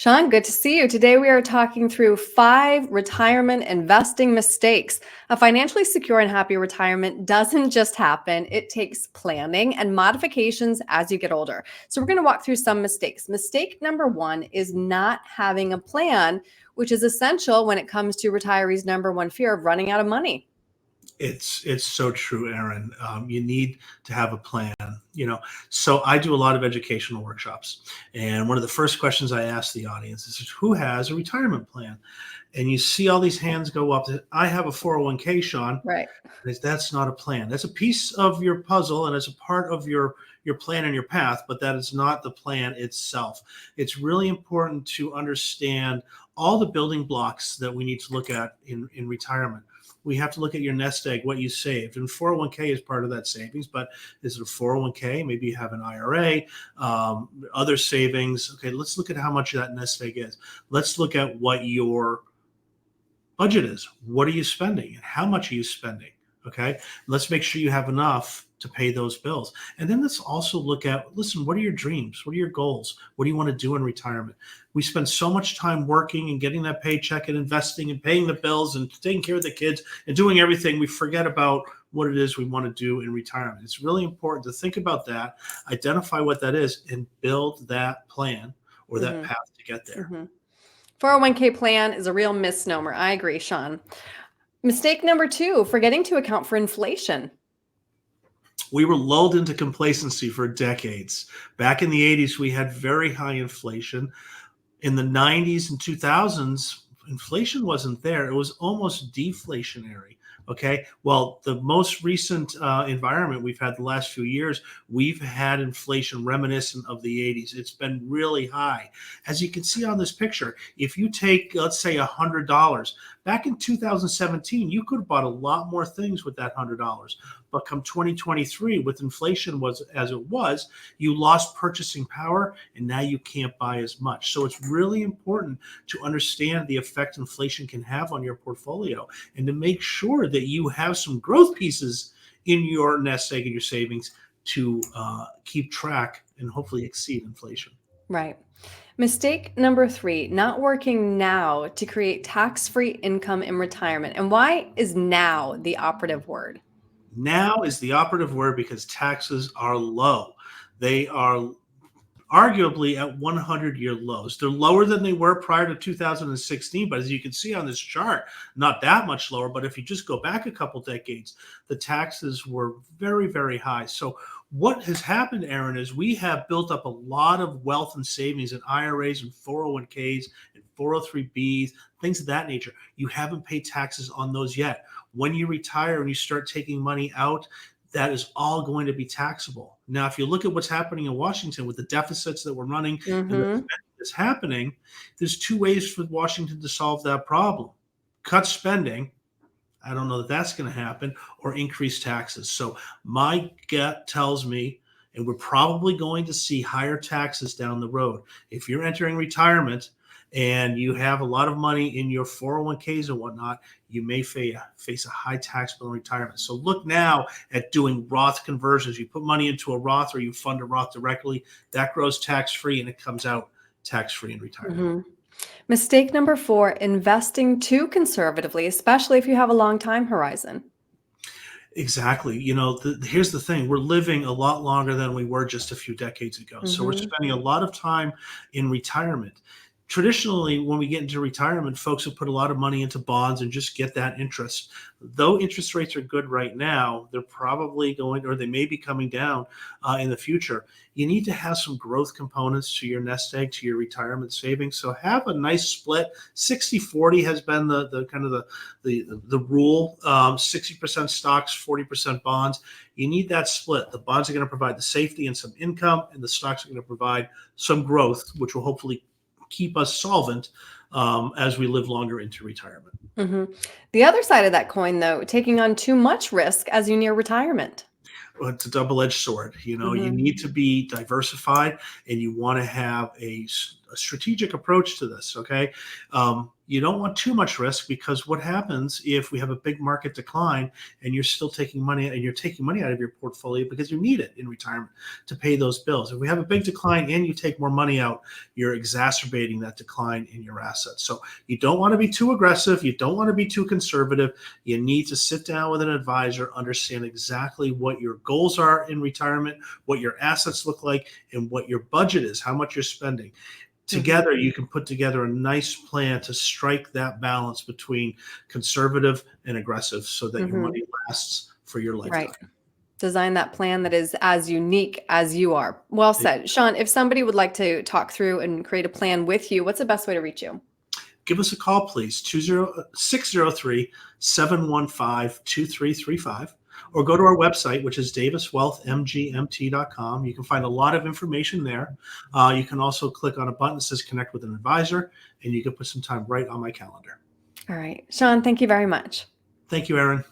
Sean, good to see you. Today we are talking through 5 retirement investing mistakes. A financially secure and happy retirement doesn't just happen, it takes planning and modifications as you get older. So we're going to walk through some mistakes. Mistake number 1 is not having a plan, which is essential when it comes to retirees' number one fear of running out of money. It's so true, Erin. You need to have a plan. So I do a lot of educational workshops, and one of the first questions I ask the audience is, "Who has a retirement plan?" And you see all these hands go up. I have a 401k, Sean. Right. That's not a plan. That's a piece of your puzzle, and it's a part of your plan and your path, but that is not the plan itself. It's really important to understand all the building blocks that we need to look at in retirement. We have to look at your nest egg, what you saved. And 401k is part of that savings, but is it a 401k? Maybe you have an IRA, other savings. Okay, let's look at how much that nest egg is. Let's look at what your budget is. What are you spending and how much are you spending? Okay, let's make sure you have enough to pay those bills. And then let's also look at, listen, what are your dreams? What are your goals? What do you want to do in retirement? We spend so much time working and getting that paycheck and investing and paying the bills and taking care of the kids and doing everything. We forget about what it is we want to do in retirement. It's really important to think about that, identify what that is, and build that plan or that path to get there. 401k plan is a real misnomer. I agree, Sean. Mistake number 2, forgetting to account for inflation. We were lulled into complacency for decades. Back in the 80s, we had very high inflation. In the 90s and 2000s, inflation wasn't there. It was almost deflationary. Okay. Well, the most recent environment we've had the last few years, we've had inflation reminiscent of the 80s. It's been really high. As you can see on this picture, if you take, let's say, $100, back in 2017, you could have bought a lot more things with that $100. But come 2023, with inflation was as it was, you lost purchasing power, and now you can't buy as much. So it's really important to understand the effect inflation can have on your portfolio, and to make sure that you have some growth pieces in your nest egg and your savings to keep track and hopefully exceed inflation. Right. Mistake number 3, not working now to create tax-free income in retirement. And why is now the operative word? Now is the operative word because taxes are low. They are arguably at 100-year lows. They're lower than they were prior to 2016, but as you can see on this chart, not that much lower. But if you just go back a couple decades, the taxes were very, very high. So what has happened, Erin, is we have built up a lot of wealth and savings in IRAs and 401ks and 403bs, things of that nature. You haven't paid taxes on those yet. When you retire and you start taking money out, that is all going to be taxable. Now, if you look at what's happening in Washington with the deficits that we're running and the spending that's happening, there's 2 ways for Washington to solve that problem. Cut spending. I don't know that that's going to happen, or increase taxes. So my gut tells me, and we're probably going to see higher taxes down the road. If you're entering retirement and you have a lot of money in your 401ks and whatnot, you may face a high tax bill in retirement. So look now at doing Roth conversions. You put money into a Roth, or you fund a Roth directly. That grows tax-free, and it comes out tax-free in retirement. Mistake number 4, investing too conservatively, especially if you have a long time horizon. Exactly. Here's the thing. We're living a lot longer than we were just a few decades ago. So we're spending a lot of time in retirement. Traditionally, when we get into retirement, folks have put a lot of money into bonds and just get that interest. Though interest rates are good right now, they're probably going, or they may be coming down in the future. You need to have some growth components to your nest egg, to your retirement savings. So have a nice split. 60-40 has been the kind of the rule. 60% stocks, 40% bonds. You need that split. The bonds are going to provide the safety and some income, and the stocks are going to provide some growth, which will hopefully keep us solvent as we live longer into retirement. The other side of that coin, though, taking on too much risk as you near retirement. Well, it's a double-edged sword. You need to be diversified, and you want to have a strategic approach to this. Okay. You don't want too much risk, because what happens if we have a big market decline and you're still taking money, and you're taking money out of your portfolio because you need it in retirement to pay those bills. If we have a big decline and you take more money out, you're exacerbating that decline in your assets. So you don't want to be too aggressive. You don't want to be too conservative. You need to sit down with an advisor, understand exactly what your goals are in retirement, what your assets look like, and what your budget is, how much you're spending. Together, you can put together a nice plan to strike that balance between conservative and aggressive, so that your money lasts for your lifetime. Right. Design that plan that is as unique as you are. Well said. Sean, if somebody would like to talk through and create a plan with you, what's the best way to reach you? Give us a call, please, 603-715-2335, or go to our website, which is daviswealthmgmt.com. You can find a lot of information there. You can also click on a button that says Connect with an Advisor, and you can put some time right on my calendar. All right. Sean, thank you very much. Thank you, Erin.